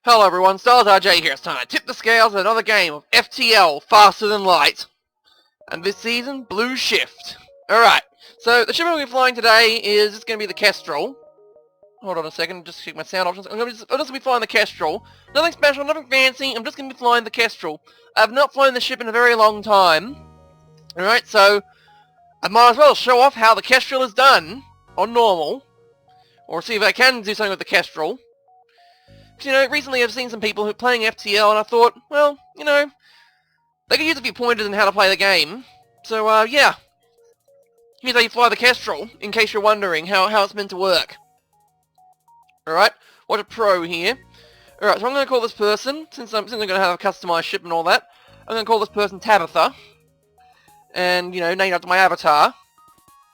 Hello everyone, Stars RJ here. It's time to tip the scales with another game of FTL, Faster Than Light. And this season, Blue Shift. Alright, so the ship we'll be flying today is just going to be the Kestrel. Hold on a second, just check my sound options. I'm just going to be flying the Kestrel. Nothing special, nothing fancy, I'm just going to be flying the Kestrel. I've not flown the ship in a very long time. Alright, so I might as well show off how the Kestrel is done on normal. Or see if I can do something with the Kestrel. You know, recently I've seen some people who are playing FTL, and I thought, well, you know, they could use a few pointers in how to play the game. So, yeah. Here's how you fly the Kestrel, in case you're wondering how it's meant to work. Alright, watch a pro here. Alright, so I'm going to call this person, since I'm going to have a customized ship and all that, I'm going to call this person Tabitha. And, you know, named after my avatar.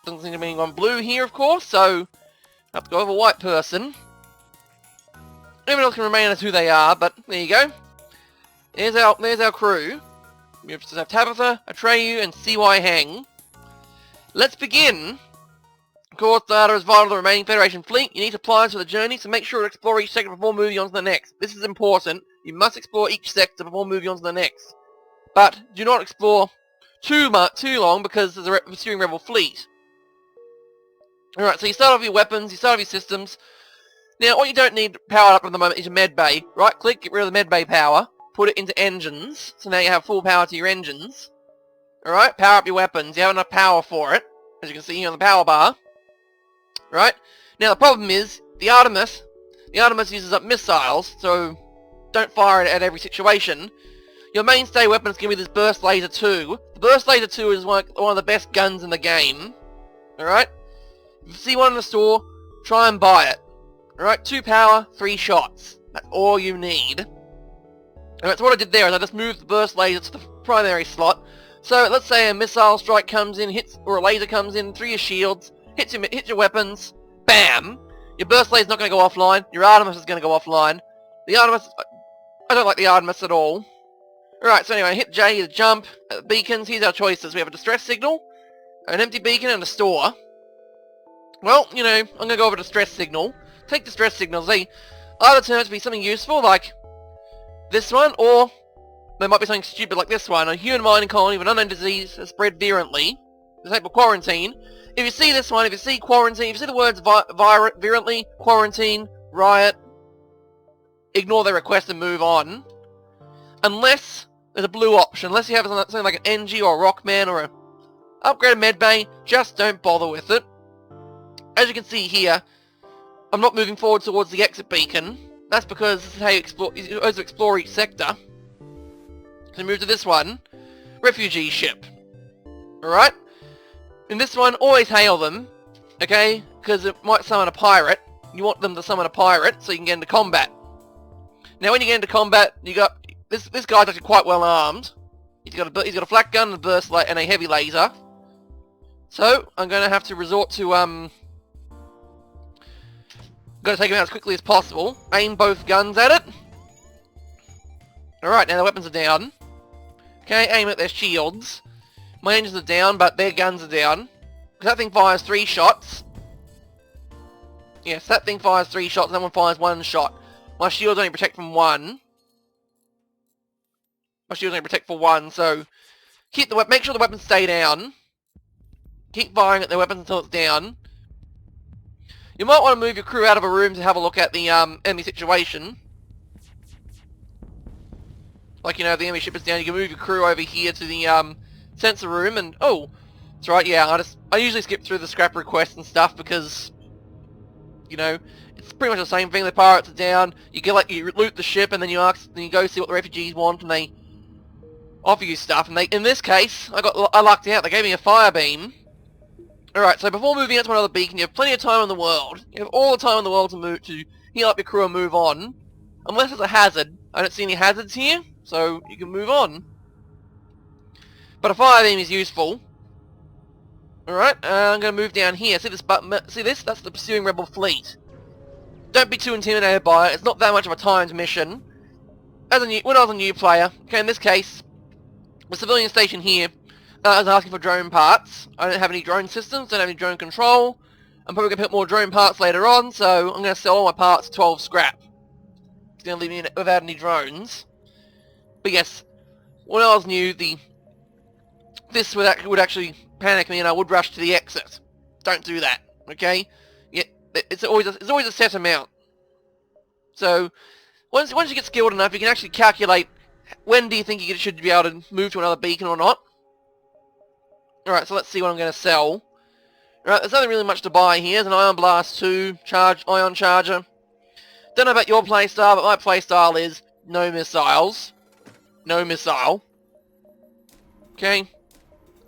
Doesn't seem to be anyone blue here, of course, so I have to go with a white person. Everyone else can remain as who they are, but there you go. There's our crew. We have Tabitha, Atreyu, and CY Hang. Let's begin. Of course, data is vital to the remaining Federation fleet. You need supplies for the journey, so make sure to explore each sector before moving on to the next. This is important. You must explore each sector before moving on to the next. But do not explore too long, because there's a pursuing rebel fleet. Alright, so you start off your weapons, you start off your systems. Now, what you don't need powered up at the moment is your med bay. Right-click, get rid of the med bay power, put it into engines, so now you have full power to your engines. Alright, power up your weapons. You have enough power for it, as you can see here on the power bar. Right? Now, the problem is, the Artemis uses up missiles, so don't fire it at every situation. Your mainstay weapon is going to be this Burst Laser 2. The Burst Laser 2 is one of the best guns in the game. Alright? If you see one in the store, try and buy it. Alright, 2 power, 3 shots. That's all you need. Alright, so what I did there is I just moved the burst laser to the primary slot. So let's say a missile strike comes in, or a laser comes in through your shields, hits your weapons, bam! Your burst laser's not going to go offline, your Artemis is going to go offline. The Artemis, I don't like the Artemis at all. Alright, so anyway, hit J to jump. Beacons, here's our choices. We have a distress signal, an empty beacon, and a store. Well, you know, I'm going to go over distress signal. Take distress signals. They either turn out to be something useful, like this one, or there might be something stupid like this one. A human mining colony with an unknown disease has spread virulently. Disable quarantine. If you see this one, if you see quarantine, if you see the words virulently, quarantine, riot, ignore their request and move on. Unless there's a blue option. Unless you have something like an NG or a Rockman or a upgraded medbay, just don't bother with it. As you can see here, I'm not moving forward towards the exit beacon. That's because this is how you explore each sector. So move to this one. Refugee ship. Alright? In this one, always hail them. Okay? Because it might summon a pirate. You want them to summon a pirate so you can get into combat. Now when you get into combat, you got... This guy's actually quite well armed. He's got a flak gun, a burst light, and a heavy laser. So, I'm going to have to resort to, Got to take him out as quickly as possible. Aim both guns at it. Alright, now the weapons are down. Okay, aim at their shields. My engines are down, but their guns are down. Because that thing fires 3 shots. Yes, that thing fires 3 shots, and that one fires 1 shot. My shields only protect from 1. My shields only protect for 1, so... make sure the weapons stay down. Keep firing at their weapons until it's down. You might want to move your crew out of a room to have a look at the enemy situation. Like, you know, if the enemy ship is down, you can move your crew over here to the sensor room and... Oh! That's right, yeah, I usually skip through the scrap requests and stuff because... You know, it's pretty much the same thing. The pirates are down, you loot the ship and then you go see what the refugees want and they offer you stuff. And in this case, I lucked out, they gave me a fire beam. Alright, so before moving out to another beacon, you have plenty of time in the world. You have all the time in the world to heal up your crew and move on. Unless there's a hazard. I don't see any hazards here, so you can move on. But a fire beam is useful. Alright, I'm going to move down here. See this button? See this? That's the pursuing rebel fleet. Don't be too intimidated by it. It's not that much of a timed mission. When I was a new player, okay, in this case, the civilian station here, I was asking for drone parts. I don't have any drone systems, don't have any drone control. I'm probably going to put more drone parts later on, so I'm going to sell all my parts 12 scrap. It's going to leave me without any drones. But yes, when I was new, this would actually panic me and I would rush to the exit. Don't do that, okay? Yeah, it's always a set amount. So, once you get skilled enough, you can actually calculate when do you think you should be able to move to another beacon or not. Alright, so let's see what I'm going to sell. Alright, there's nothing really much to buy here. There's an Ion Blast 2, Ion Charger. Don't know about your playstyle, but my playstyle is no missiles. No missile. Okay.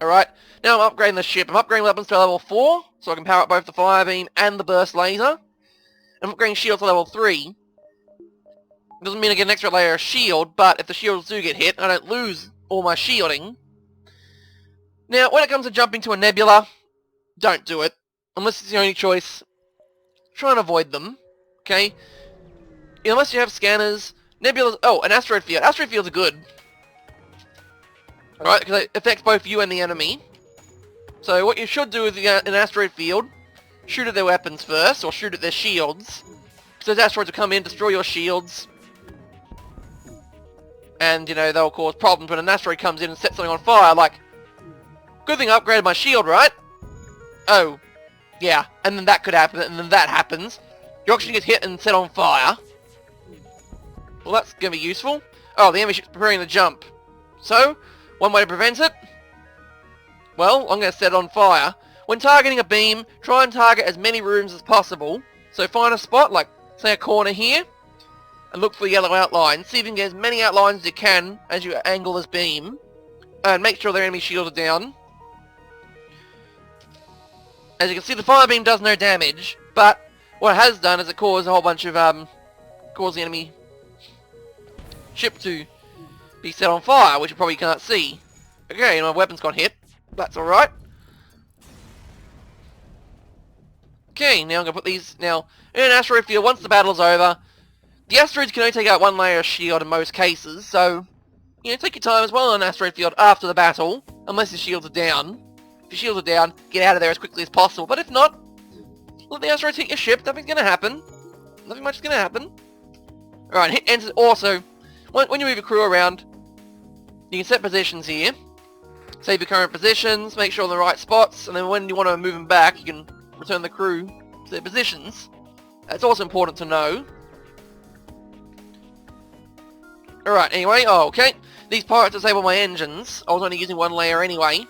Alright, now I'm upgrading the ship. I'm upgrading weapons to level 4, so I can power up both the Fire Beam and the Burst Laser. I'm upgrading shields to level 3. Doesn't mean I get an extra layer of shield, but if the shields do get hit, I don't lose all my shielding. Now, when it comes to jumping to a nebula, don't do it. Unless it's the only choice. Try and avoid them. Okay? Unless you have scanners, nebulas... Oh, an asteroid field. Asteroid fields are good. Alright, because it affects both you and the enemy. So what you should do with an asteroid field, shoot at their weapons first, or shoot at their shields. So those asteroids will come in, destroy your shields. And, you know, they'll cause problems when an asteroid comes in and sets something on fire, like... Good thing I upgraded my shield, right? Oh. Yeah, and then that could happen, and then that happens. Your oxygen gets hit and set on fire. Well, that's going to be useful. Oh, the enemy ship's preparing to jump. So, one way to prevent it? Well, I'm going to set it on fire. When targeting a beam, try and target as many rooms as possible. So find a spot, like, say a corner here, and look for the yellow outline. See if you can get as many outlines as you can as you angle this beam. And make sure their enemy shields are down. As you can see, the fire beam does no damage, but what it has done is it caused a whole bunch of, caused the enemy ship to be set on fire, which you probably can't see. Okay, my weapons got hit. That's alright. Okay, now I'm going to put these, now, in an asteroid field, once the battle's over, the asteroids can only take out one layer of shield in most cases, so, you know, take your time as well on an asteroid field after the battle, unless your shields are down. If your shields are down, get out of there as quickly as possible, but if not, let the asteroids hit your ship, nothing's going to happen. Nothing much is going to happen. Alright, and also, when you move your crew around, you can set positions here. Save your current positions, make sure they're in the right spots, and then when you want to move them back, you can return the crew to their positions. That's also important to know. Alright, anyway, oh, okay. These pirates disable my engines. I was only using one layer anyway.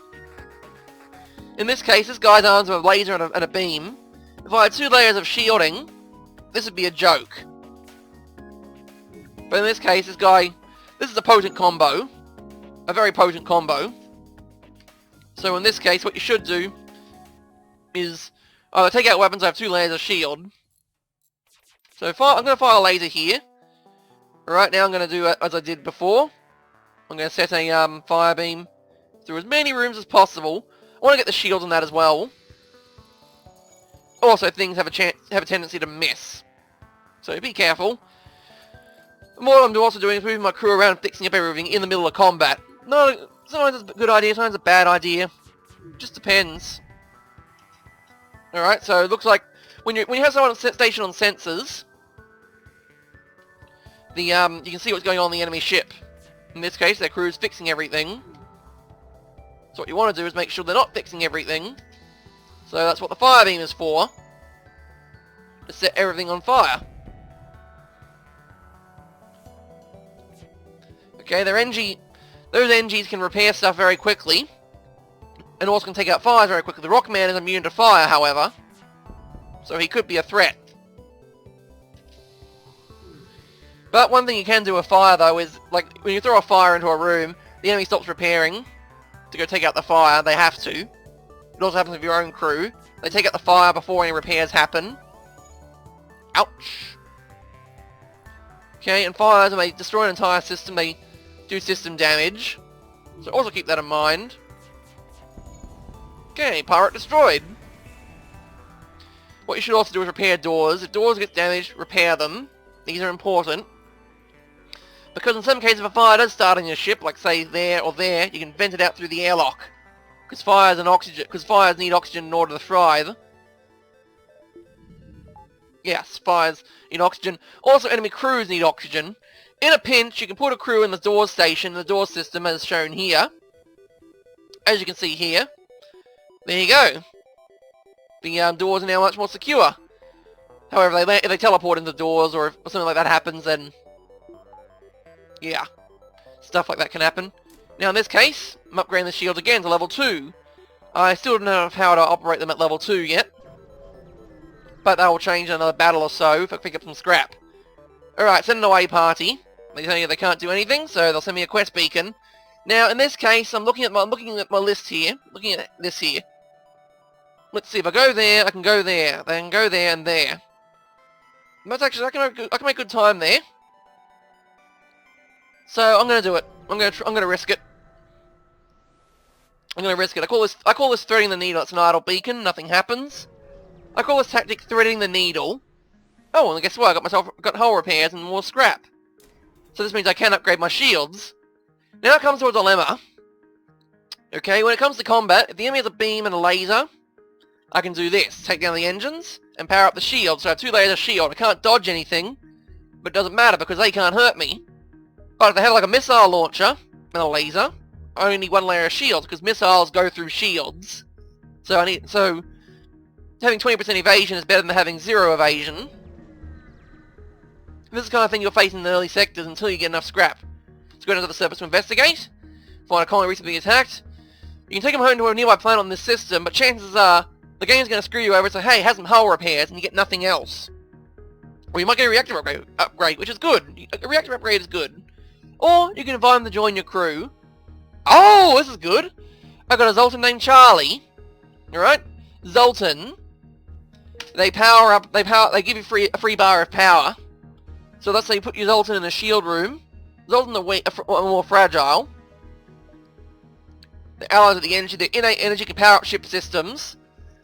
In this case, this guy's arms with a laser and a beam. If I had 2 layers of shielding, this would be a joke. But in this case, this is a potent combo. A very potent combo. So in this case, what you should do is either take out weapons that have 2 layers of shield. So I'm going to fire a laser here. Right now I'm going to do as I did before. I'm going to set a fire beam through as many rooms as possible. I want to get the shields on that as well. Also, things have a tendency to miss. So be careful. And what I'm also doing is moving my crew around and fixing up everything in the middle of combat. No, sometimes it's a good idea, sometimes it's a bad idea. Just depends. Alright, so it looks like when you have someone stationed on sensors, you can see what's going on in the enemy ship. In this case, their crew's fixing everything. So what you want to do is make sure they're not fixing everything. So that's what the fire beam is for. To set everything on fire. Okay, those NGs can repair stuff very quickly. And also can take out fires very quickly. The Rockman is immune to fire, however. So he could be a threat. But one thing you can do with fire, though, is, like, when you throw a fire into a room, the enemy stops repairing to go take out the fire. They have to. It also happens with your own crew. They take out the fire before any repairs happen. Ouch. Okay, and fires, when they destroy an entire system, they do system damage. So also keep that in mind. Okay, pirate destroyed. What you should also do is repair doors. If doors get damaged, repair them. These are important. Because in some cases, if a fire does start on your ship, like say there or there, you can vent it out through the airlock. Because fires need oxygen in order to thrive. Yes, fires need oxygen. Also, enemy crews need oxygen. In a pinch, you can put a crew in the door station, the door system as shown here. As you can see here. There you go. The doors are now much more secure. However, if they teleport into doors or if something like that happens, then... yeah. Stuff like that can happen. Now in this case, I'm upgrading the shields again to level 2. I still don't know how to operate them at level 2 yet. But that will change in another battle or so if I pick up some scrap. Alright, send an away party. They tell you they can't do anything, so they'll send me a quest beacon. Now in this case, I'm looking at my list here. Looking at this here. Let's see, if I go there, I can go there. Then go there and there. That's actually, I can make good time there. So I'm gonna do it. I'm gonna risk it. I'm gonna risk it. I call this threading the needle. It's an idle beacon. Nothing happens. I call this tactic threading the needle. Oh, and guess what? I got hull repairs and more scrap. So this means I can upgrade my shields. Now it comes to a dilemma. Okay, when it comes to combat, if the enemy has a beam and a laser, I can do this. Take down the engines and power up the shield. So I have 2 layers of shield. I can't dodge anything, but it doesn't matter because they can't hurt me. But if they have like a missile launcher and a laser, I only need 1 layer of shields because missiles go through shields. So having 20% evasion is better than having 0 evasion. This is the kind of thing you'll face in the early sectors until you get enough scrap. So go down to the surface to investigate, find a colony recently attacked. You can take them home to a nearby planet on this system, but chances are the game's going to screw you over and say, hey, have some hull repairs, and you get nothing else. Or you might get a reactor upgrade, which is good. A reactor upgrade is good. Or you can invite them to join your crew. Oh, this is good. I got a Zoltan named Charlie. Alright? Zoltan. They power up, they give you a free bar of power. So let's say you put your Zoltan in a shield room. Zoltan are more fragile. The allies of the energy, their innate energy can power up ship systems.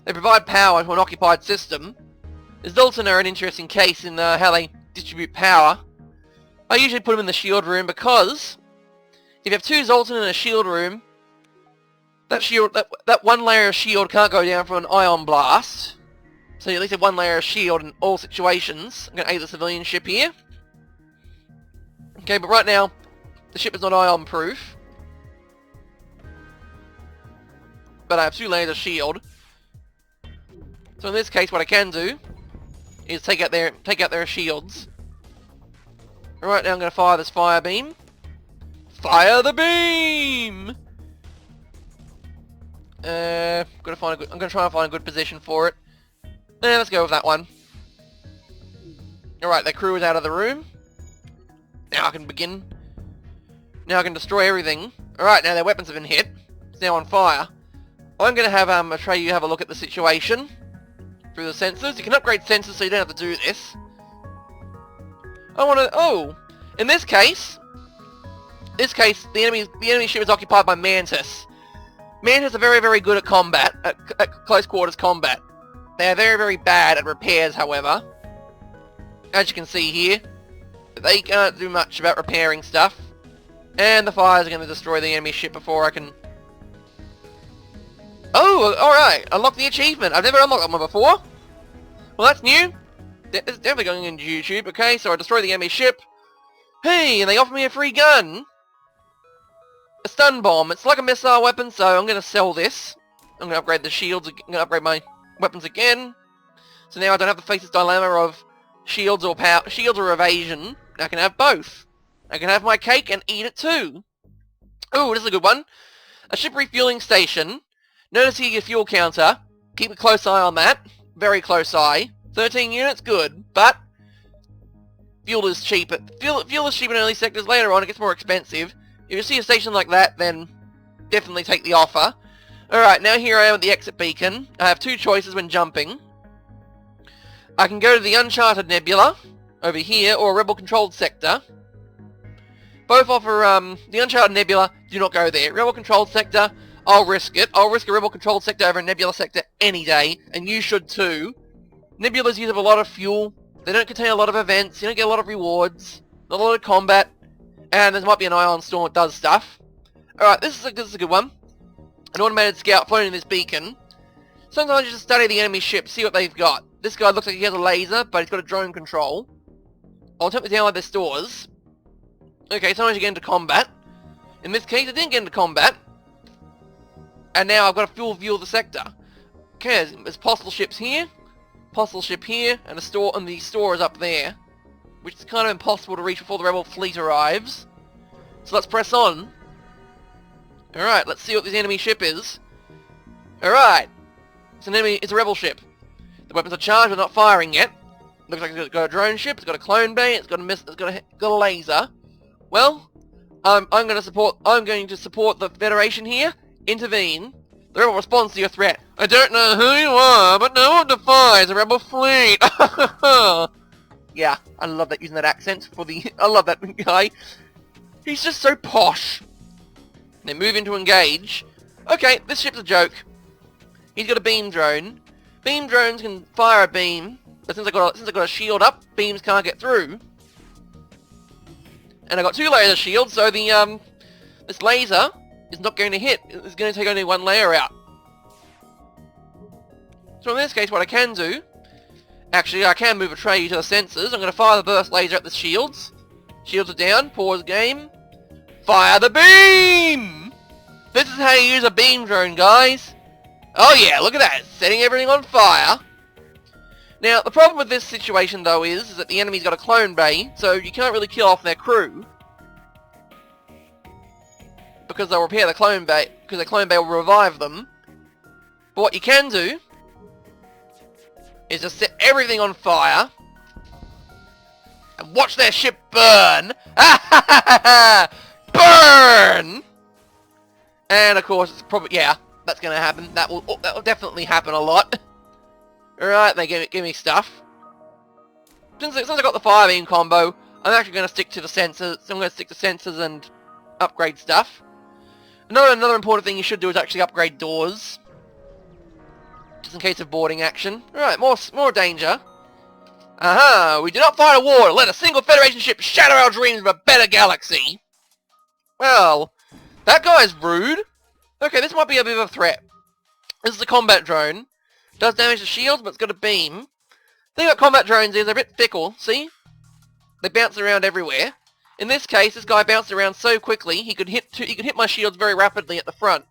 They provide power to an occupied system. The Zoltan are an interesting case in how they distribute power. I usually put them in the shield room because if you have 2 Zoltan in a shield room, that 1 layer of shield can't go down from an ion blast. So you at least have 1 layer of shield in all situations. I'm going to aid the civilian ship here. Okay, but right now, the ship is not ion proof. But I have 2 layers of shield. So in this case, what I can do is take out their shields. Right now I'm going to fire this fire beam. Fire the beam! I'm going to try and find a good position for it. Let's go with that one. Alright, their crew is out of the room. Now I can begin. Now I can destroy everything. Alright, now their weapons have been hit. It's now on fire. I'm going to have Atreyu have a look at the situation through the sensors. You can upgrade sensors so you don't have to do this. In this case, the enemy ship is occupied by Mantis. Mantis are very, very good at combat, at close quarters combat. They are very, very bad at repairs, however. As you can see here, they can't do much about repairing stuff. And the fires are going to destroy the enemy ship before I can... Oh, alright, unlock the achievement. I've never unlocked that one before. Well, that's new. It's definitely going into YouTube. Okay, so I destroy the enemy ship. Hey, and they offer me a free gun. A stun bomb. It's like a missile weapon, so I'm going to sell this. I'm going to upgrade the shields. I'm going to upgrade my weapons again. So now I don't have to face this dilemma of shields or evasion. I can have both. I can have my cake and eat it too. Ooh, this is a good one. A ship refueling station. Notice here your fuel counter. Keep a close eye on that. Very close eye. 13 units, good. But fuel is cheap. Fuel is cheap in early sectors. Later on, it gets more expensive. If you see a station like that, then definitely take the offer. Alright, now here I am at the exit beacon. I have 2 choices when jumping. I can go to the Uncharted Nebula, over here, or a Rebel-controlled sector. Both offer, the Uncharted Nebula, do not go there. Rebel-controlled sector, I'll risk it. I'll risk a Rebel-controlled sector over a Nebula sector any day, and you should too. Nebulas use up a lot of fuel, they don't contain a lot of events, you don't get a lot of rewards, not a lot of combat, and there might be an ion storm that does stuff. Alright, this is a good one. An automated scout floating in this beacon. Sometimes you just study the enemy ship, see what they've got. This guy looks like he has a laser, but he's got a drone control. I'll attempt to download their stores. Okay, so I managed to get into combat. In this case, I didn't get into combat. And now I've got a full view of the sector. Okay, there's possible ships here, possible ship here, and the store is up there, which is kind of impossible to reach before the rebel fleet arrives. So let's press on. Alright, let's see what this enemy ship is. Alright, it's a rebel ship. The weapons are charged but not firing yet. Looks like it's got a drone ship, it's got a clone bay, it's got a laser. Well, I'm going to support the Federation here. Intervene. The rebel responds to your threat. I don't know who you are, but no one defies a rebel fleet. Yeah, I love that, using that accent for the... I love that guy. He's just so posh. They move into engage. Okay, this ship's a joke. He's got a beam drone. Beam drones can fire a beam, but since I got a shield up, beams can't get through. And I got 2 laser shields, so the this laser is not going to hit. It's going to take only 1 layer out. So in this case, what I can do, actually, I can move a tray to the sensors. I'm going to fire the burst laser at the shields. Shields are down. Pause game. Fire the beam! This is how you use a beam drone, guys. Oh yeah, look at that. It's setting everything on fire. Now, the problem with this situation, though, is that the enemy's got a clone bay, so you can't really kill off their crew. Because they'll repair the clone bay, because the clone bay will revive them. But what you can do is just set everything on fire and watch their ship burn. Burn! And of course, it's probably, yeah, that's gonna happen. That will definitely happen a lot. Alright, they give me stuff. Since I got the fire beam combo, I'm actually gonna stick to the sensors. I'm gonna stick to sensors and upgrade stuff. Another important thing you should do is actually upgrade doors, just in case of boarding action. Alright, more danger. Aha! We do not fight a war to let a single Federation ship shatter our dreams of a better galaxy. Well, that guy's rude. Okay, this might be a bit of a threat. This is a combat drone. Does damage to shields, but it's got a beam. The thing about combat drones is they're a bit fickle, see? They bounce around everywhere. In this case, this guy bounced around so quickly, he could hit my shields very rapidly at the front.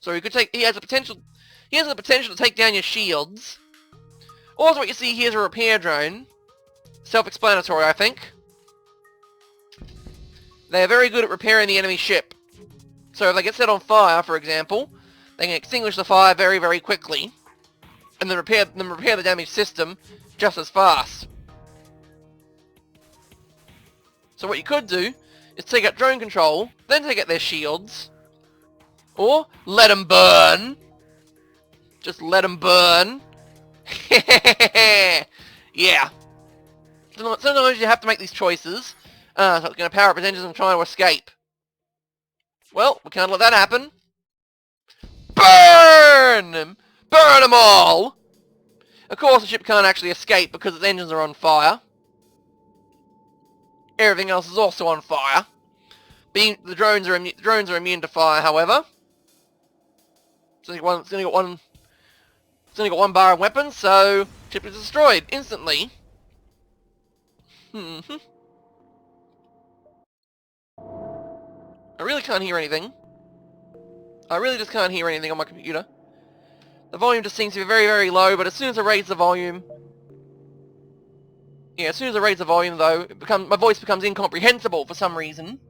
So he has the potential to take down your shields. Also, what you see here is a repair drone. Self-explanatory, I think. They are very good at repairing the enemy ship. So if they get set on fire, for example, they can extinguish the fire very, very quickly, and then repair the damaged system just as fast. So what you could do is take out drone control, then take out their shields, or let them burn. Just let them burn. Yeah. Sometimes you have to make these choices. So it's going to power up his engines and trying to escape. Well, we can't let that happen. Burn! Burn them all! Of course, the ship can't actually escape because its engines are on fire. Everything else is also on fire. The drones are immune to fire, however. It's only got one bar of weapons, so ship is destroyed instantly. I really can't hear anything. I really just can't hear anything on my computer. The volume just seems to be very, very low, but as soon as I raise the volume... Yeah, as soon as I raise the volume, though, my voice becomes incomprehensible for some reason.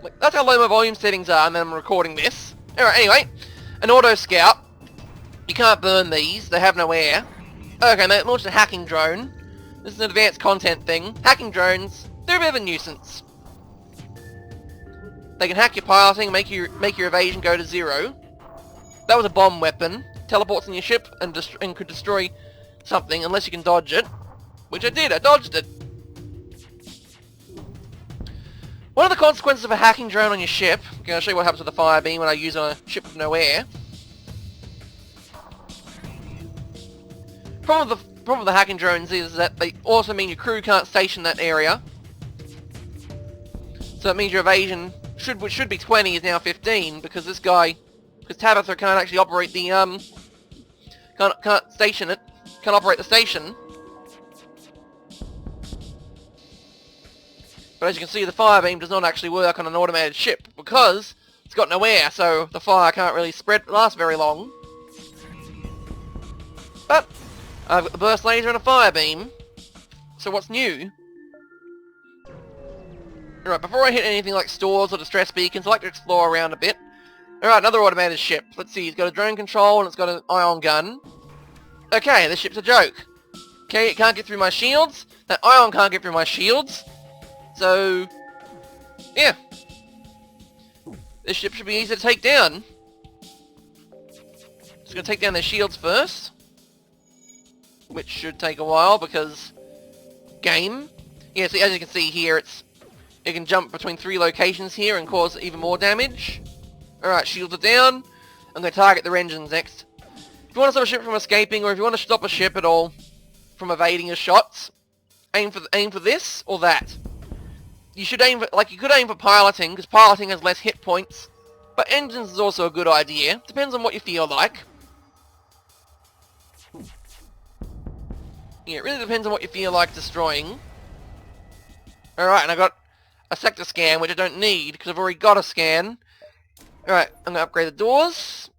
Like, that's how low my volume settings are, and then I'm recording this. Alright, anyway. An auto scout. You can't burn these, they have no air. Okay, they launched a hacking drone. This is an advanced content thing. Hacking drones, they're a bit of a nuisance. They can hack your piloting, make your evasion go to 0. That was a bomb weapon. Teleports in your ship and could destroy something unless you can dodge it. Which I did, I dodged it. One of the consequences of a hacking drone on your ship, I'm going to show you what happens with the fire beam when I use it on a ship with no air. Problem with the hacking drones is that they also mean your crew can't station that area. So that means your evasion which should be 20 is now 15 because Tabitha can't actually operate the Can't station it. Can't operate the station. But as you can see, the fire beam does not actually work on an automated ship because it's got no air, so the fire can't really last very long. But I've got the burst laser and a fire beam. So what's new? Alright, before I hit anything like stores or distress beacons, I like to explore around a bit. Alright, another automated ship. Let's see, it's got a drone control and it's got an ion gun. Okay, this ship's a joke. Okay, it can't get through my shields. That ion can't get through my shields. So, yeah. This ship should be easy to take down. Just gonna take down their shields first. Which should take a while because... game. Yeah, so as you can see here, it can jump between 3 locations here and cause even more damage. Alright, shields are down. I'm going to target their engines next. If you want to stop a ship from escaping, or if you want to stop a ship at all from evading your shots, aim for this or that. You should aim for, you could aim for piloting, because piloting has less hit points. But engines is also a good idea. Depends on what you feel like. Yeah, it really depends on what you feel like destroying. Alright, and I got a sector scan, which I don't need, because I've already got a scan. Alright, I'm going to upgrade the doors.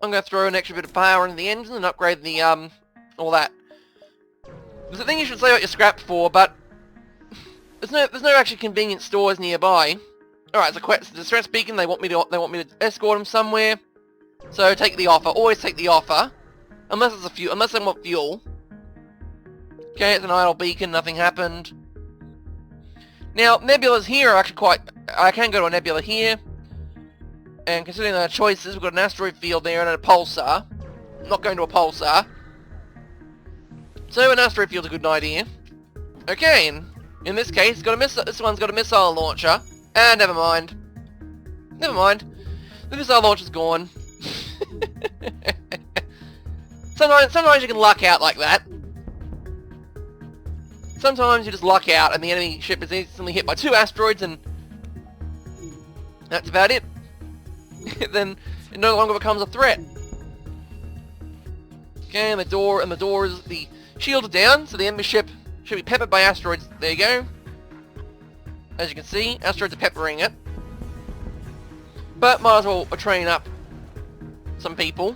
I'm going to throw an extra bit of power into the engine and upgrade the, all that. There's a thing you should say what you're scrapped for, but there's no actually convenient stores nearby. Alright, it's a distress beacon, they want me to escort them somewhere. So take the offer, always take the offer. Unless I want fuel. Okay, it's an idle beacon, nothing happened. Now, nebulas here are actually I can go to a nebula here. And considering our choices, we've got an asteroid field there and a pulsar. I'm not going to a pulsar. So an asteroid field's a good idea. Okay, and in this case, this one's got a missile launcher. And never mind. Never mind. The missile launcher's gone. Sometimes you can luck out like that. Sometimes you just luck out and the enemy ship is instantly hit by 2 asteroids and that's about it. Then it no longer becomes a threat. Okay, and the shields are down, so the enemy ship should be peppered by asteroids. There you go. As you can see, asteroids are peppering it. But might as well train up some people.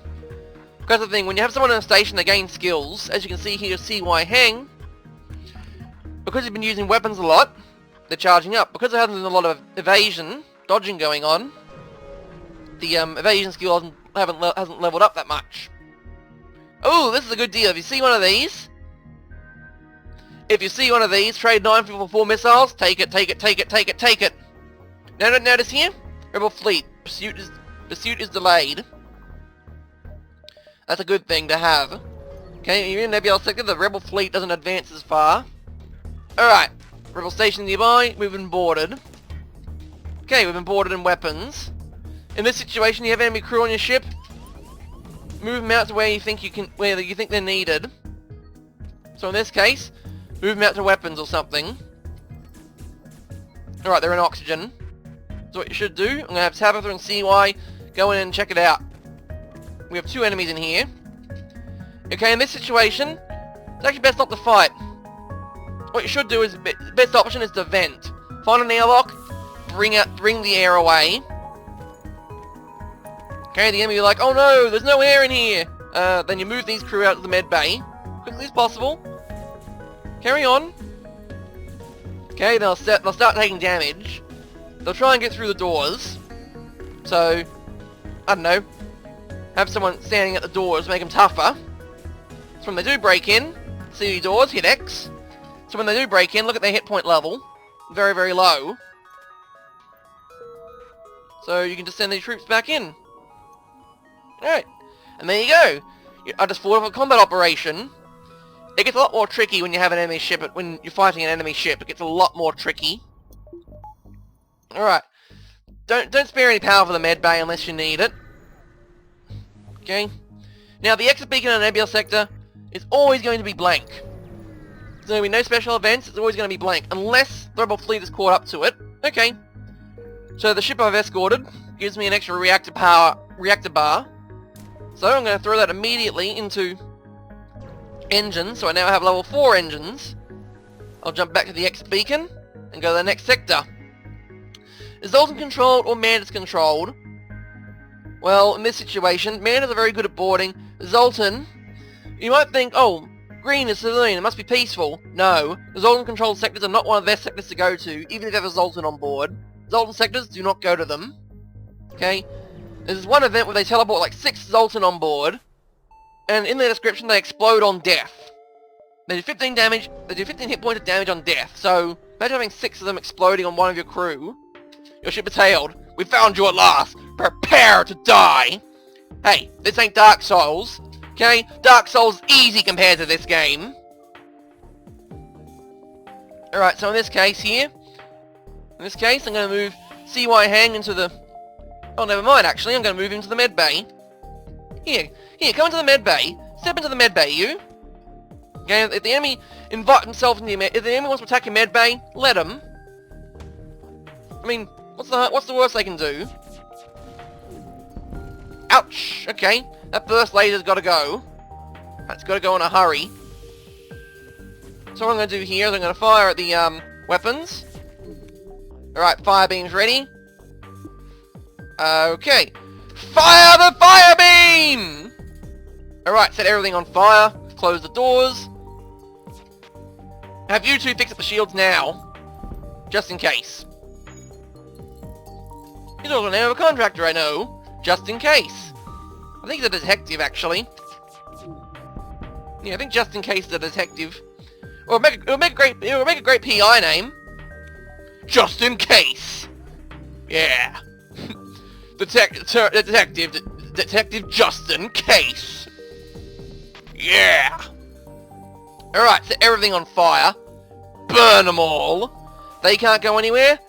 Because the thing, when you have someone on a station, they gain skills. As you can see here, CY Hang. Because you've been using weapons a lot, they're charging up. Because there hasn't been a lot of evasion, dodging going on, the evasion skill hasn't leveled up that much. Oh, this is a good deal. If you see one of these, trade 9 for 4 missiles, take it, take it, take it, take it, take it. Now notice here, Rebel Fleet, pursuit is delayed. That's a good thing to have. Okay, you're in Nebula Sector, the Rebel Fleet doesn't advance as far. Alright, Rebel Station nearby, we've been boarded. Okay, we've been boarded in weapons. In this situation, you have enemy crew on your ship. Move them out to where you think they're needed. So in this case, move them out to weapons or something. Alright, they're in oxygen. So what you should do, I'm going to have Tabitha and CY go in and check it out. We have 2 enemies in here. Okay, in this situation, it's actually best not to fight. What you should do is, best option is to vent. Find an airlock, bring the air away. Okay, the enemy are like, oh no, there's no air in here. Then you move these crew out to the med bay, quickly as possible. Carry on. Okay, they'll start taking damage. They'll try and get through the doors. So, I don't know, have someone standing at the doors, make them tougher. So when they do break in, see the doors, hit X. So when they do break in, look at their hit point level. Very, very low. So you can just send these troops back in. Alright. And there you go. I just fought off a combat operation. It gets a lot more tricky when you have an enemy ship. When you're fighting an enemy ship, it gets a lot more tricky. Alright. Don't spare any power for the med bay unless you need it. Okay. Now the exit beacon in Nebula Sector is always going to be blank. There's going to be no special events, it's always going to be blank. Unless the Rebel Fleet is caught up to it. Okay. So the ship I've escorted gives me an extra reactor bar. So I'm going to throw that immediately into engines, so I now have level 4 engines. I'll jump back to the X beacon and go to the next sector. Is Zoltan controlled or Mantis controlled? Well, in this situation, Mantis are very good at boarding. Zoltan, you might think, oh, green is civilian, it must be peaceful. No, the Zoltan controlled sectors are not one of their sectors to go to, even if you have a Zoltan on board. Zoltan sectors, do not go to them. Okay? There's one event where they teleport like 6 Zoltan on board, and in their description they explode on death. They do 15 damage, they do 15 hit points of damage on death, so imagine having 6 of them exploding on one of your crew. Your ship is hailed. We found you at last. Prepare to die. Hey, this ain't Dark Souls. Okay? Dark Souls easy compared to this game. Alright, so in this case here, I'm going to move CY Hang into the... Oh, never mind, actually. I'm going to move into the med bay. Here, come into the med bay. Step into the med bay, you. Okay, if the enemy invite himself into your med... If the enemy wants to attack your med bay, let him. I mean, what's the worst they can do? Ouch! Okay, that burst laser's got to go. That's got to go in a hurry. So what I'm going to do here is I'm going to fire at the weapons. Alright, fire beam's ready. Okay. Fire the fire beam! Alright, set everything on fire. Close the doors. Have you two fix up the shields now. Just in case. He's also now a contractor, I know. Just in case. I think he's a detective, actually. Yeah, I think just in case is a detective. Or it would make a great PI name. Just in case. Yeah. Detective just in case. Yeah. Alright, set everything on fire. Burn them all. They can't go anywhere.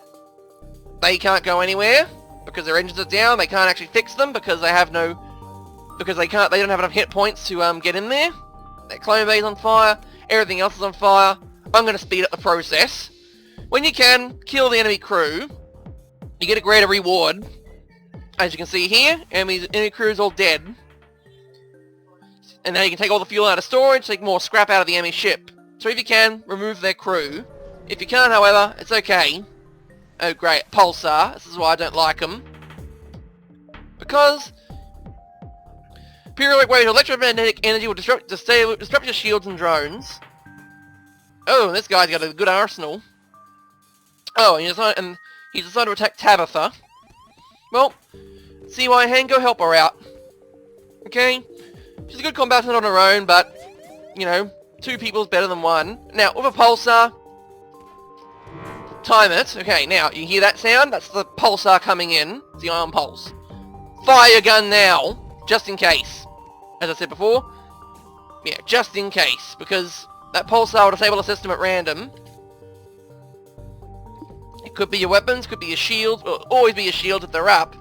They can't go anywhere. Because their engines are down, they can't actually fix them because they have no... Because they don't have enough hit points to get in there. Their clone bay's on fire, everything else is on fire. I'm going to speed up the process. When you can, kill the enemy crew. You get a greater reward. As you can see here, enemy crew is all dead. And now you can take all the fuel out of storage, take more scrap out of the enemy ship. So if you can, remove their crew. If you can't, however, it's okay. Oh great, Pulsar. This is why I don't like them. Because periodic wave of electromagnetic energy will disrupt your shields and drones. Oh, this guy's got a good arsenal. Oh, and he's decided to attack Tabitha. Well, CY Hang, go help her out. Okay? She's a good combatant on her own, but, you know, 2 people is better than 1. Now, with a Pulsar, time it. Okay, now, you hear that sound? That's the Pulsar coming in. It's the Ion Pulse. Fire your gun now, just in case. As I said before, yeah, just in case, because that Pulsar will disable the system at random. It could be your weapons, could be your shields, or always be your shields if they're up,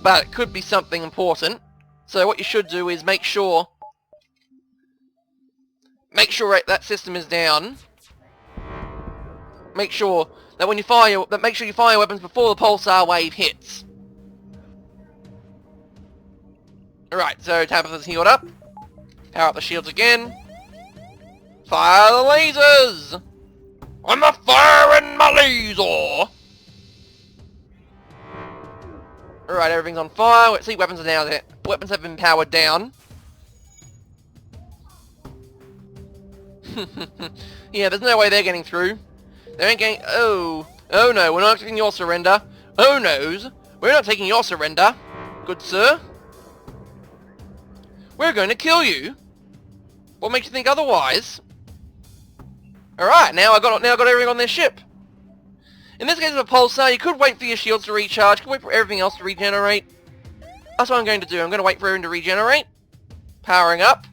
but it could be something important. So what you should do is make sure that system is down. Make sure that when you fire, make sure you fire your weapons before the Pulsar wave hits. Alright, so Tabitha's healed up. Power up the shields again. Fire the lasers! I'm a firing my laser! Alright, everything's on fire. Let's see, weapons are now there. Weapons have been powered down. Yeah, there's no way they're getting through. They ain't getting... Oh no, we're not taking your surrender. Oh no's, we're not taking your surrender. Good sir. We're going to kill you. What makes you think otherwise? Alright, now I got everything on their ship. In this case of a Pulsar, you could wait for your shields to recharge, you could wait for everything else to regenerate. That's what I'm going to do. I'm going to wait for everything to regenerate. Powering up.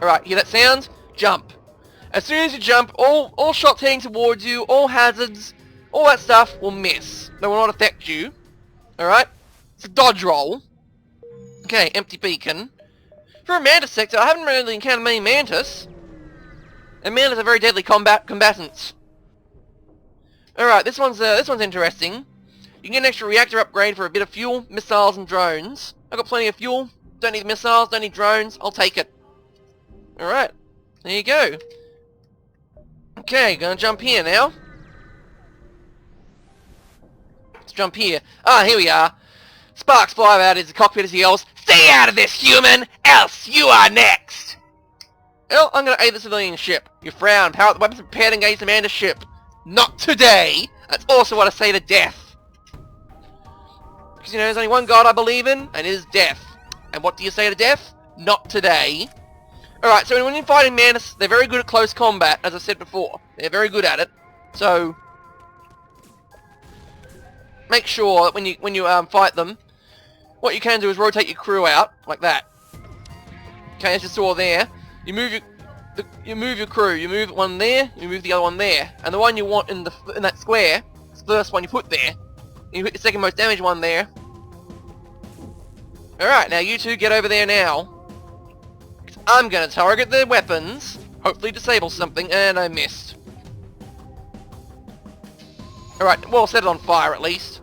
Alright, hear that sound? Jump. As soon as you jump, all shots heading towards you, all hazards, all that stuff will miss. They will not affect you. Alright? It's a dodge roll. Okay, empty beacon. For a Mantis sector, I haven't really encountered many Mantis. And Mantis are very deadly combatants. Alright, this one's interesting. You can get an extra reactor upgrade for a bit of fuel, missiles, and drones. I've got plenty of fuel. Don't need missiles, don't need drones. I'll take it. Alright. There you go. Okay, gonna jump here now. Let's jump here. Ah, here we are. Sparks fly out of the cockpit as he yells, "Stay out of this, human! Else you are next!" Well, I'm gonna aid the civilian ship. You frown. Power up the weapons prepared to engage the commander's ship. Not today! That's also what I say to death. Because, you know, there's only one god I believe in, and it is death. And what do you say to death? Not today. Alright, so when you're fighting Mantis, they're very good at close combat, as I said before. They're very good at it. So, make sure that when you fight them, what you can do is rotate your crew out, like that. Okay, as you saw there. You move your crew. You move one there, you move the other one there. And the one you want in that square, is the first one you put there. You hit the second most damaged one there. Alright, now you two get over there now. I'm gonna target their weapons, hopefully disable something, and I missed. Alright, well, set it on fire at least.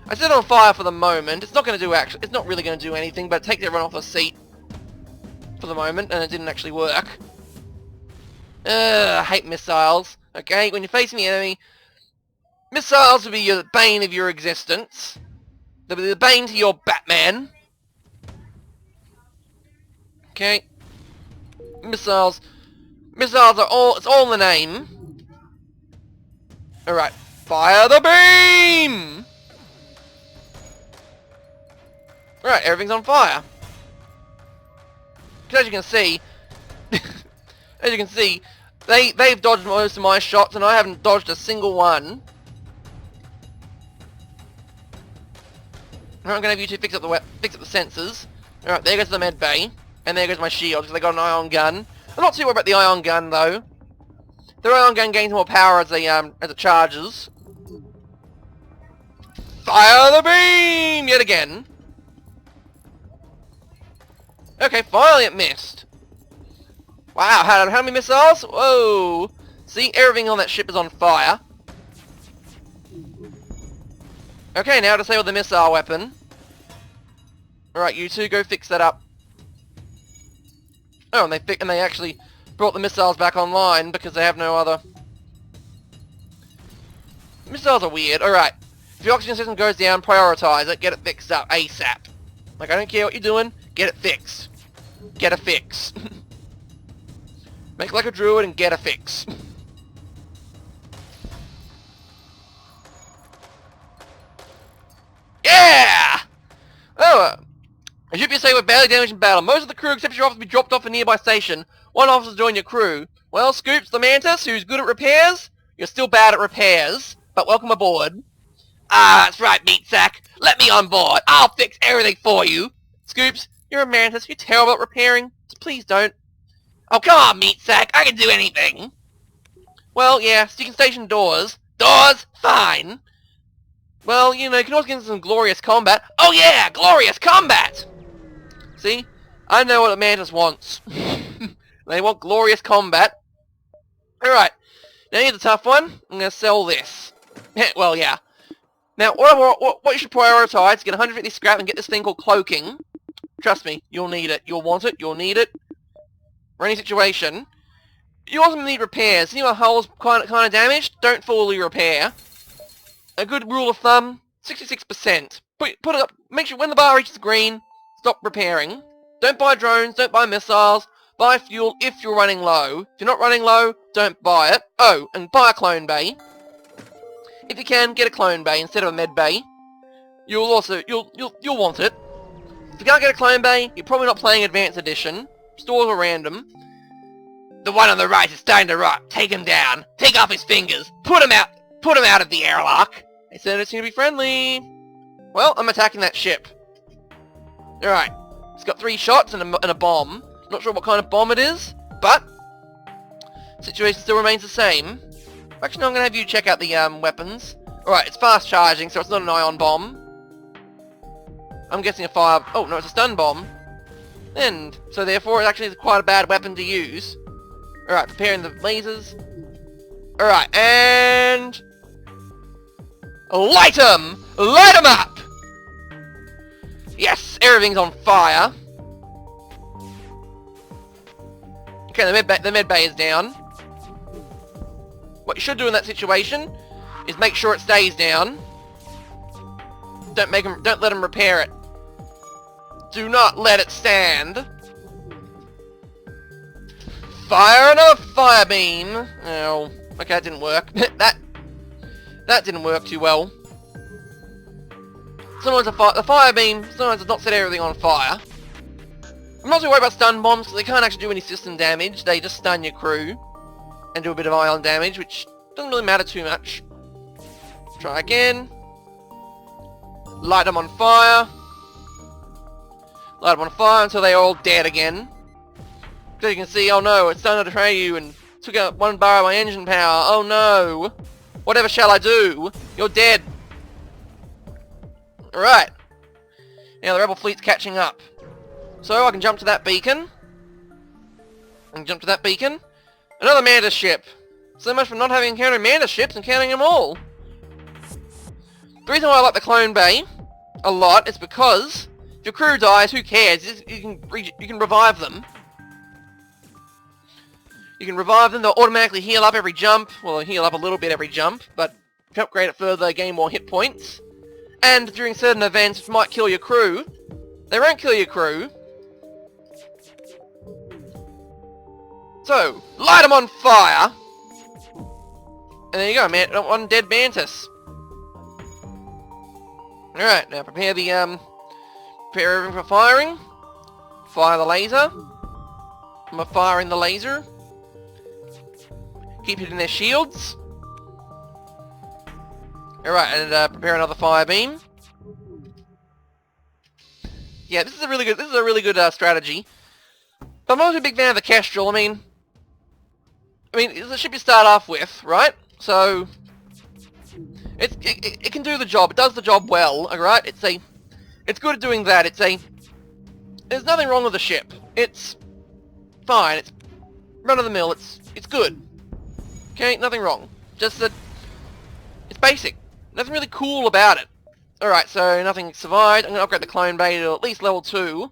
I set it on fire for the moment. It's not gonna do it's not really gonna do anything, but it takes everyone off the seat for the moment, and it didn't actually work. I hate missiles. Okay, when you're facing the enemy, missiles will be the bane of your existence. They'll be the bane to your Batman. Okay. Missiles are all, it's all in the name. Alright. Fire the beam! Alright, everything's on fire. Because as you can see, they've dodged most of my shots and I haven't dodged a single one. I'm gonna have you two fix up the sensors. Alright, there goes the med bay. And there goes my shield, because they got an ion gun. I'm not too worried about the ion gun, though. The ion gun gains more power as it charges. Fire the beam! Yet again. Okay, finally it missed. Wow, how many missiles? Whoa! See, everything on that ship is on fire. Okay, now disable the missile weapon. Alright, you two go fix that up. Oh, and they actually brought the missiles back online because they have no other. Missiles are weird. Alright. If your oxygen system goes down, prioritize it. Get it fixed up ASAP. Like, I don't care what you're doing. Get it fixed. Get a fix. Make like a druid and get a fix. Yeah! Oh, a ship you say were badly damaged in battle. Most of the crew except your officer be dropped off a nearby station. One officer joined your crew. Well, Scoops the Mantis, who's good at repairs? You're still bad at repairs, but welcome aboard. Ah, that's right, meat sack. Let me on board. I'll fix everything for you. Scoops, you're a Mantis. You're terrible at repairing. So please don't. Oh, come on, meat sack. I can do anything. Well, yeah, so you can station doors. Doors? Fine. Well, you know, you can always get into some glorious combat. Oh yeah, glorious combat! See? I know what a Mantis wants. They want glorious combat. Alright. Now here's a tough one. I'm going to sell this. Well, yeah. Now, what you should prioritize is get 150 scrap and get this thing called cloaking. Trust me, you'll need it. You'll want it. You'll need it. For any situation. You also need repairs. See my hull's kind of damaged? Don't fully repair. A good rule of thumb, 66%. Put it up, make sure when the bar reaches green, stop repairing. Don't buy drones, don't buy missiles, buy fuel if you're running low. If you're not running low, don't buy it. Oh, and buy a clone bay. If you can, get a clone bay instead of a med bay. You'll want it. If you can't get a clone bay, you're probably not playing Advanced Edition. Stores are random. The one on the right is starting to rot. Take him down. Take off his fingers. Put him out of the airlock. They said it's going to be friendly. Well, I'm attacking that ship. Alright. It's got 3 shots and a bomb. Not sure what kind of bomb it is, but situation still remains the same. Actually, no, I'm going to have you check out the weapons. Alright, it's fast charging, so it's not an ion bomb. I'm guessing a fire... Oh, no, it's a stun bomb. And so therefore, it actually is quite a bad weapon to use. Alright, preparing the lasers. Alright, and... Light 'em! Light 'em up! Yes! Everything's on fire! Okay, the med bay is down. What you should do in that situation is make sure it stays down. Don't let him repair it. Do not let it stand. Fire another fire beam. Oh, okay, that didn't work. that didn't work too well. Sometimes the fire beam sometimes does not set everything on fire. I'm not too worried about stun bombs because they can't actually do any system damage. They just stun your crew and do a bit of ion damage, which doesn't really matter too much. Try again. Light them on fire. Light them on fire until they're all dead again. So you can see, oh no, it's starting to betray you and took out 1 bar of my engine power. Oh no. Whatever shall I do? You're dead. Alright. Now the rebel fleet's catching up. So I can jump to that beacon. Another Mantis ship. So much for not having encountered Mantis ships and counting them all. The reason why I like the clone bay a lot is because if your crew dies, who cares? You can revive them. You can revive them. They'll automatically heal up every jump. Well, they'll heal up a little bit every jump, but if you upgrade it further, they gain more hit points. And during certain events, which might kill your crew, they won't kill your crew. So, light them on fire! And there you go, man. One dead Mantis. Alright, now prepare everything for firing. Fire the laser. I'm firing the laser. Keep hitting their shields. Alright, and prepare another fire beam. Yeah, this is a really good strategy. But I'm not a big fan of the Kestrel. I mean, it's a ship you start off with, right? So it can do the job. It does the job well, alright? It's good at doing that. There's nothing wrong with the ship. It's fine. It's run of the mill. It's good. Okay, nothing wrong. Just that it's basic. Nothing really cool about it. Alright, so nothing survived. I'm gonna upgrade the clone bay to at least level 2.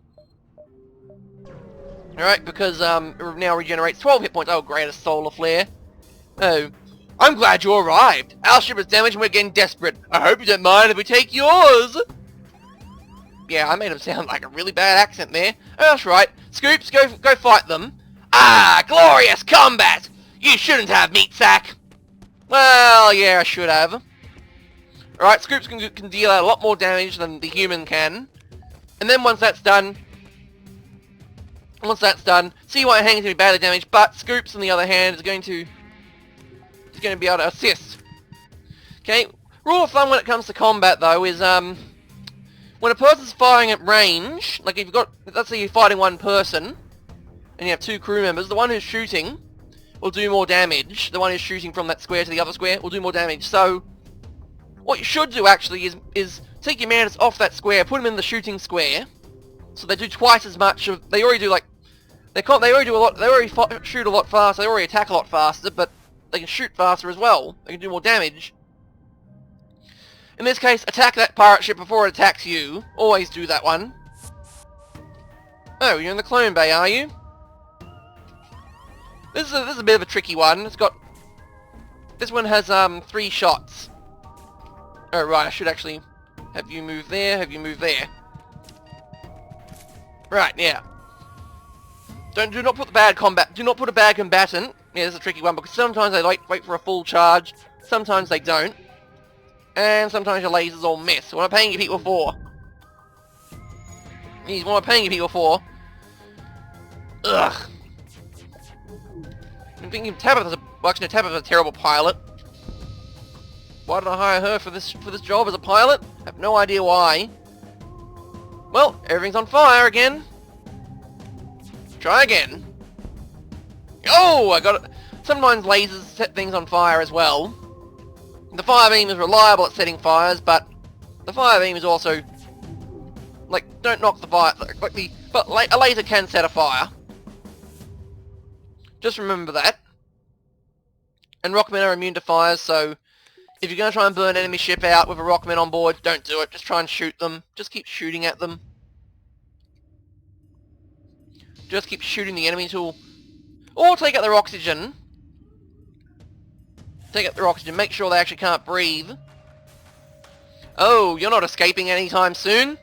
Alright, because it now regenerates 12 hit points. Oh, great, a solar flare. Oh, I'm glad you arrived. Our ship is damaged and we're getting desperate. I hope you don't mind if we take yours. Yeah, I made him sound like a really bad accent there. Oh, that's right. Scoops, go fight them. Ah, glorious combat! You shouldn't have, meat sack. Well, yeah, I should have. Alright, Scoops can deal out a lot more damage than the human can. And then once that's done, see why it hangs to be badly damaged, but Scoops on the other hand is going to be able to assist. Okay, rule of thumb when it comes to combat though is when a person's firing at range, like if you've got, let's say you're fighting one person and you have 2 crew members, the one who's shooting will do more damage. The one who's shooting from that square to the other square will do more damage. So what you should do actually is take your Mantis off that square, put them in the shooting square, so they do twice as much of. They already do like they already do a lot. They already shoot a lot faster. They already attack a lot faster, but they can shoot faster as well. They can do more damage. In this case, attack that pirate ship before it attacks you. Always do that one. Oh, you're in the clone bay, are you? This is a bit of a tricky one. This one has 3 shots. Oh right, I should actually have you move there. Have you move there? Right, yeah. Do not put a bad combatant. Yeah, this is a tricky one because sometimes they wait for a full charge, sometimes they don't, and sometimes your lasers all miss. What am I paying you people for? What am I paying you people for? Ugh. I'm thinking Tabitha's a terrible pilot. Why did I hire her for this job as a pilot? I have no idea why. Well, everything's on fire again. Try again. Oh, I got it. Sometimes lasers set things on fire as well. The fire beam is reliable at setting fires, but the fire beam is also like, don't knock the fire. But a laser can set a fire. Just remember that. And rockmen are immune to fires, so if you're going to try and burn enemy ship out with a rockman on board, don't do it. Just try and shoot them. Just keep shooting at them. just keep shooting the enemy till... Or take out their oxygen. Take out their oxygen, make sure they actually can't breathe. Oh, you're not escaping anytime soon.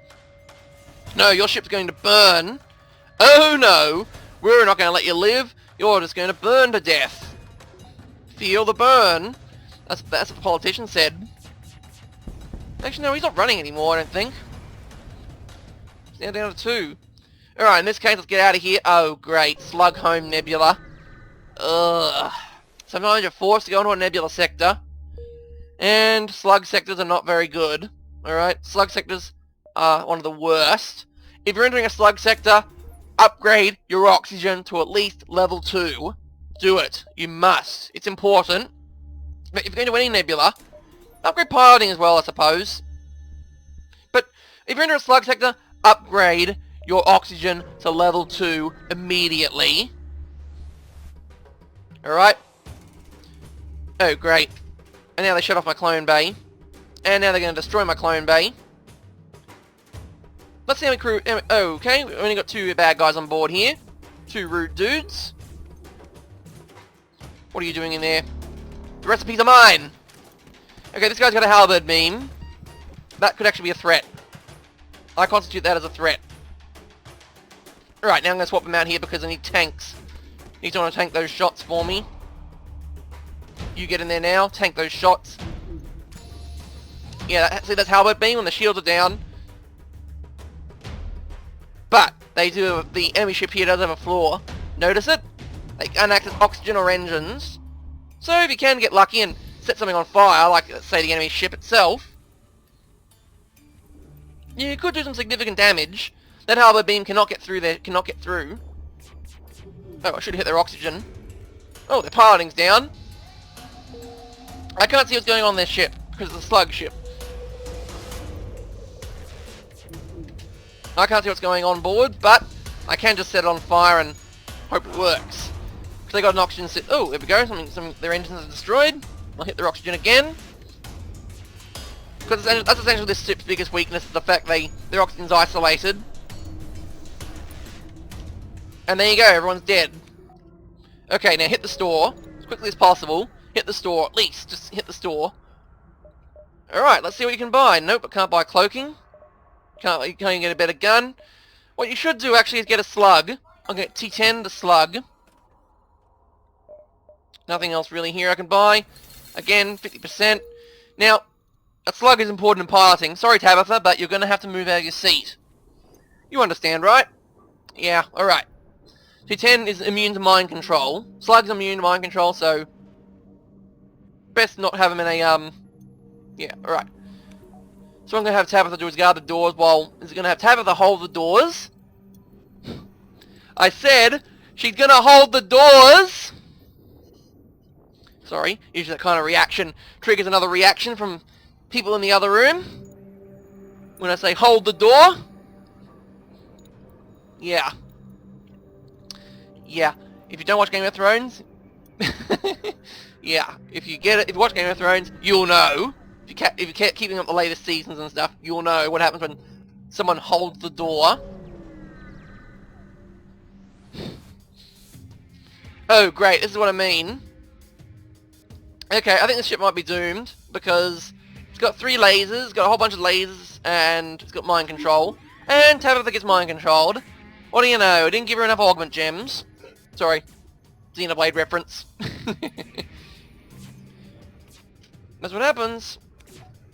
No, your ship's going to burn. Oh no, we're not going to let you live. You're just going to burn to death. Feel the burn. That's what the politician said. Actually, no, he's not running anymore, I don't think. He's now down to 2. Alright, in this case, let's get out of here. Oh, great. Slug home nebula. Ugh. Sometimes you're forced to go into a nebula sector. And slug sectors are not very good. Alright, slug sectors are one of the worst. If you're entering a slug sector, upgrade your oxygen to at least level 2. Do it. You must. It's important. But if you're going to any nebula, upgrade piloting as well, I suppose. But if you're in a slug sector, upgrade your oxygen to level 2 immediately. Alright. Oh, great. And now they shut off my clone bay. And now they're going to destroy my clone bay. Let's see how many crew... Oh, okay, we've only got 2 bad guys on board here. 2 rude dudes. What are you doing in there? The recipes are mine! Okay, this guy's got a halberd beam. That could actually be a threat. I constitute that as a threat. Alright, now I'm going to swap him out here because I need tanks. Need someone to tank those shots for me. You get in there now, tank those shots. Yeah, see, that's halberd beam when the shields are down. But, the enemy ship here does have a flaw. Notice it? They can't access oxygen or engines. So if you can get lucky and set something on fire, like, let's say, the enemy ship itself, you could do some significant damage. That halberd beam cannot get through there, cannot get through. Oh, I should have hit their oxygen. Oh, their piloting's down. I can't see what's going on in their ship, because it's a slug ship. I can't see what's going on board, but I can just set it on fire and hope it works. Because they got an oxygen set. Oh, there we go. Their engines are destroyed. I'll hit their oxygen again. Because that's essentially this ship's biggest weakness, is the fact their oxygen's isolated. And there you go, everyone's dead. Okay, now hit the store as quickly as possible. Hit the store, at least. Just hit the store. Alright, let's see what you can buy. Nope, I can't buy cloaking. You can't get a better gun. What you should do, actually, is get a slug. I'll get T10, the slug. Nothing else really here I can buy. Again, 50%. Now, a slug is important in piloting. Sorry, Tabitha, but you're going to have to move out of your seat. You understand, right? Yeah, alright. T10 is immune to mind control. Slug's immune to mind control, so... best not have him in a, yeah, alright. So I'm going to have Tabitha do is guard the doors while... Is it going to have Tabitha hold the doors? I said, she's going to hold the doors! Sorry, usually that kind of reaction triggers another reaction from people in the other room. When I say hold the door. Yeah. Yeah. If you don't watch Game of Thrones... yeah. If you watch Game of Thrones, you'll know. If you keep keeping up the latest seasons and stuff, you'll know what happens when someone holds the door. Oh, great. This is what I mean. Okay, I think this ship might be doomed, because it's got 3 lasers, it's got a whole bunch of lasers, and it's got mind control. And Tabitha gets mind controlled. What do you know? I didn't give her enough augment gems. Sorry. Xenoblade reference. That's what happens.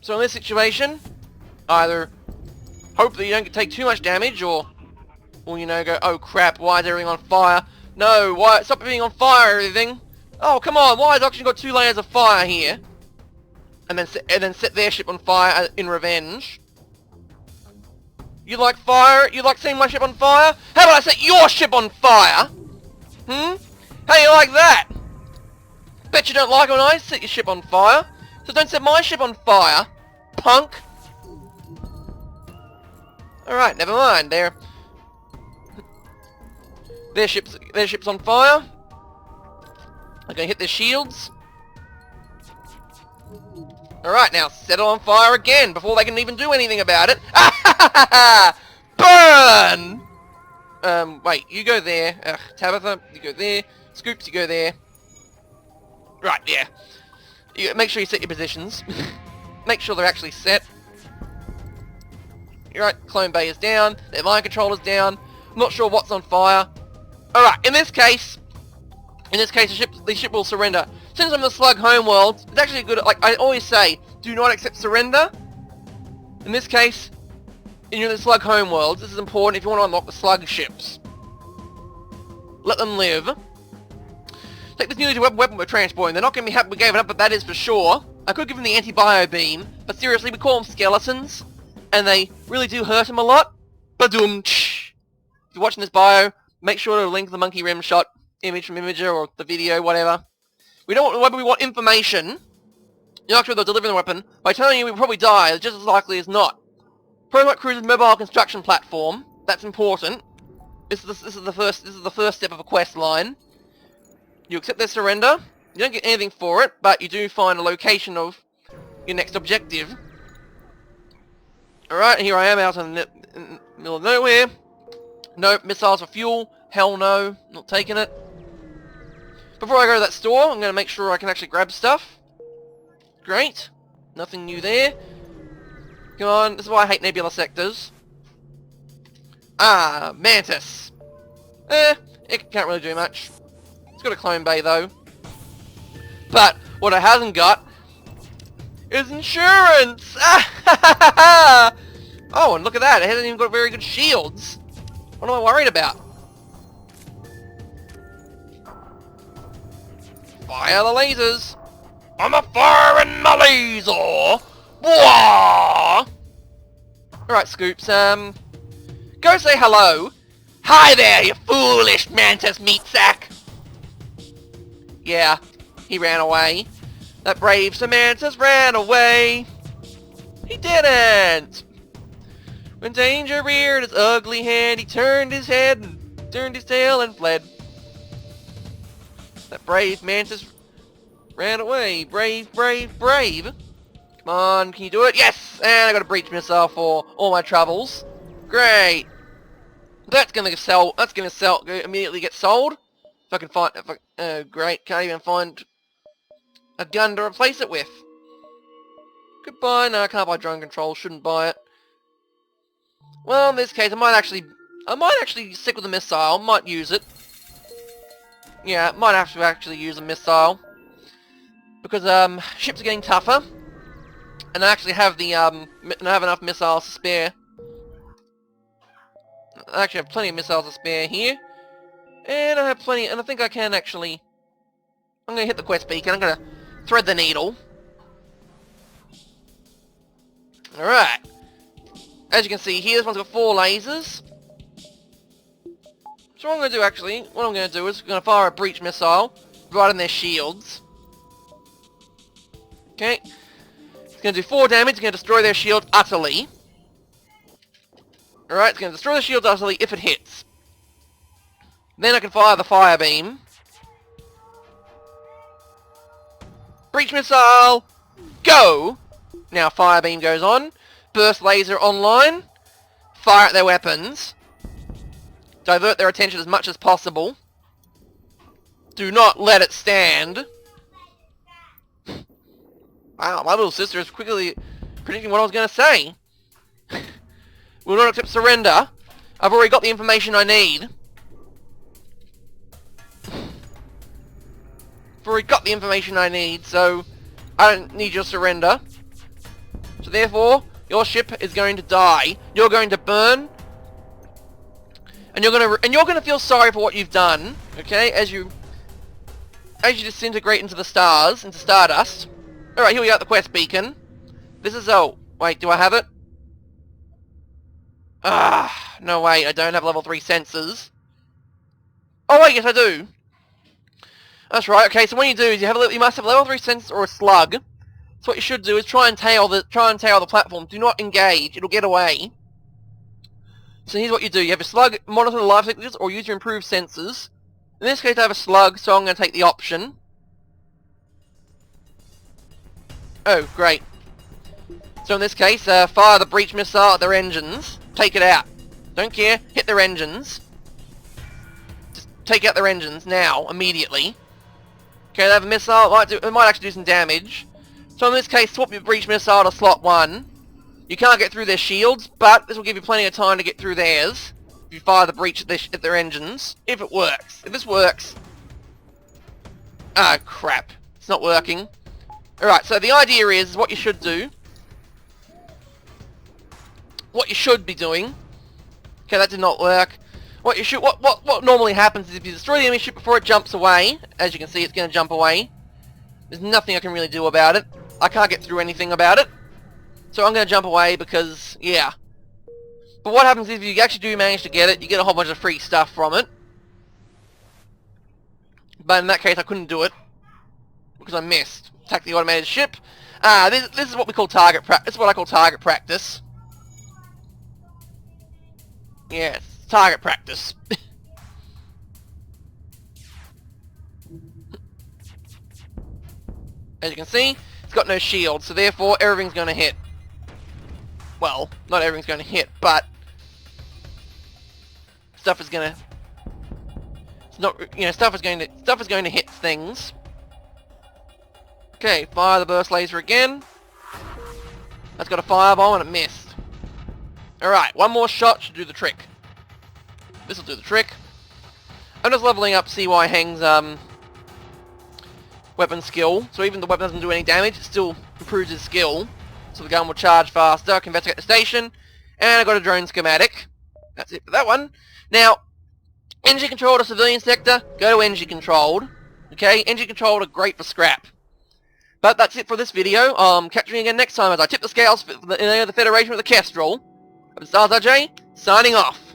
So in this situation, either hope that you don't take too much damage, or you know, go, oh crap, why is everything on fire? No, why, stop being on fire, everything. Oh, come on, why has Oxygen got 2 layers of fire here? And then set their ship on fire in revenge. You like fire? You like seeing my ship on fire? How about I set your ship on fire? Hmm? How you like that? Bet you don't like it when I set your ship on fire. So don't set my ship on fire, punk. Alright, never mind. Their ship's on fire. I'm gonna hit their shields. Alright, now set it on fire again before they can even do anything about it. Burn! Wait, you go there. Tabitha, you go there. Scoops, you go there. Right, yeah. You make sure you set your positions. Make sure they're actually set. Right, clone bay is down. Their mind controller's down. I'm not sure what's on fire. Alright, in this case, the ship will surrender. Since I'm in the Slug homeworld, it's actually good. Like I always say, do not accept surrender. In this case, in the Slug homeworld, this is important if you want to unlock the Slug ships. Let them live. Take this newly weapon we're transporting. They're not going to be happy we gave it up, but that is for sure. I could give them the anti-bio beam, but seriously, we call them skeletons, and they really do hurt him a lot. Badoom! If you're watching this bio, make sure to link the monkey rim shot image from Imager or the video, whatever. We don't want the weapon, we want information. You're not sure they'll deliver the weapon. By telling you we will probably die, just as likely as not. Prototype Cruiser's mobile construction platform. That's important. This is the first step of a quest line. You accept their surrender. You don't get anything for it, but you do find a location of your next objective. Alright, here I am out in the middle of nowhere. Nope, missiles for fuel. Hell no, not taking it. Before I go to that store, I'm going to make sure I can actually grab stuff. Great. Nothing new there. Come on, this is why I hate nebula sectors. Ah, Mantis. It can't really do much. It's got a clone bay though. But what it hasn't got is insurance! Oh, and look at that, it hasn't even got very good shields. What am I worried about? Fire the lasers! I'm a firing the laser! Wah! Alright, Scoops, go say hello. Hi there, you foolish Mantis meat sack! Yeah, he ran away. That brave Mantis ran away. He didn't! When danger reared his ugly hand, he turned his head and turned his tail and fled. That brave Mantis ran away. Brave, brave, brave. Come on, can you do it? Yes! And I got a breach missile for all my troubles. Great. That's gonna sell. That's gonna sell. Immediately get sold. If I can find. Great. Can't even find a gun to replace it with. Goodbye. No, I can't buy drone control. Shouldn't buy it. Well, in this case, I might actually stick with the missile. I might use it. Yeah, might have to actually use a missile. Because, ships are getting tougher. And I actually have the, I have enough missiles to spare. I actually have plenty of missiles to spare here. And I have plenty, and I think I can actually... I'm gonna hit the quest beacon, I'm gonna thread the needle. Alright. As you can see here, this one's got 4 lasers. So what I'm going to do actually, what I'm going to do is I'm going to fire a breach missile right in their shields. Okay. It's going to do 4 damage, it's going to destroy their shield utterly. Alright, it's going to destroy the shield utterly if it hits. Then I can fire the fire beam. Breach missile! Go! Now fire beam goes on. Burst laser online. Fire at their weapons. Divert their attention as much as possible. Do not let it stand. Wow, my little sister is quickly predicting what I was going to say. Will not accept surrender. I've already got the information I need. I've already got the information I need, so I don't need your surrender. So therefore, your ship is going to die. You're going to burn. And you're gonna feel sorry for what you've done, okay? As you disintegrate into the stars, into stardust. Alright, here we are at the quest beacon. This is wait, do I have it? Ah, no wait, I don't have level 3 sensors. Oh wait, yes I do. That's right. Okay, so what you do is you must have level 3 sensors or a slug. So what you should do is try and tail the platform. Do not engage; it'll get away. So here's what you do: you have a slug, monitor the life cycles, or use your improved sensors. In this case, I have a slug, so I'm going to take the option. Oh, great! So in this case, fire the breach missile at their engines. Take it out. Don't care. Hit their engines. take out their engines now, immediately. Okay, they have a missile, it might actually do some damage. So in this case, swap your breach missile to slot 1. You can't get through their shields, but this will give you plenty of time to get through theirs. If you fire the breach at their engines. If it works. If this works... Ah, crap. It's not working. Alright, so the idea is what you should do. What you should be doing. Okay, that did not work. What normally happens is if you destroy the enemy ship before it jumps away, as you can see, it's going to jump away. There's nothing I can really do about it. I can't get through anything about it. So I'm going to jump away because, yeah. But what happens if you actually do manage to get it, you get a whole bunch of free stuff from it. But in that case, I couldn't do it. Because I missed. Attack the automated ship. This is what we call target practice. This is what I call target practice. Yes, target practice. As you can see, it's got no shield, so therefore everything's going to hit. Well, not everything's going to hit, but stuff is going to... It's not, you know, stuff is going to hit things. Okay, fire the burst laser again. That's got a fireball and it missed. Alright, one more shot should do the trick. This'll do the trick. I'm just leveling up CY Heng's weapon skill. So even the weapon doesn't do any damage, it still improves his skill. So the gun will charge faster, I can investigate the station. And I got a drone schematic. That's it for that one. Now, energy controlled or civilian sector, go to energy controlled. Okay, energy controlled are great for scrap. But that's it for this video. Catch me again next time as I tip the scales for the Federation with the Kestrel. I'm Stars RJ, signing off.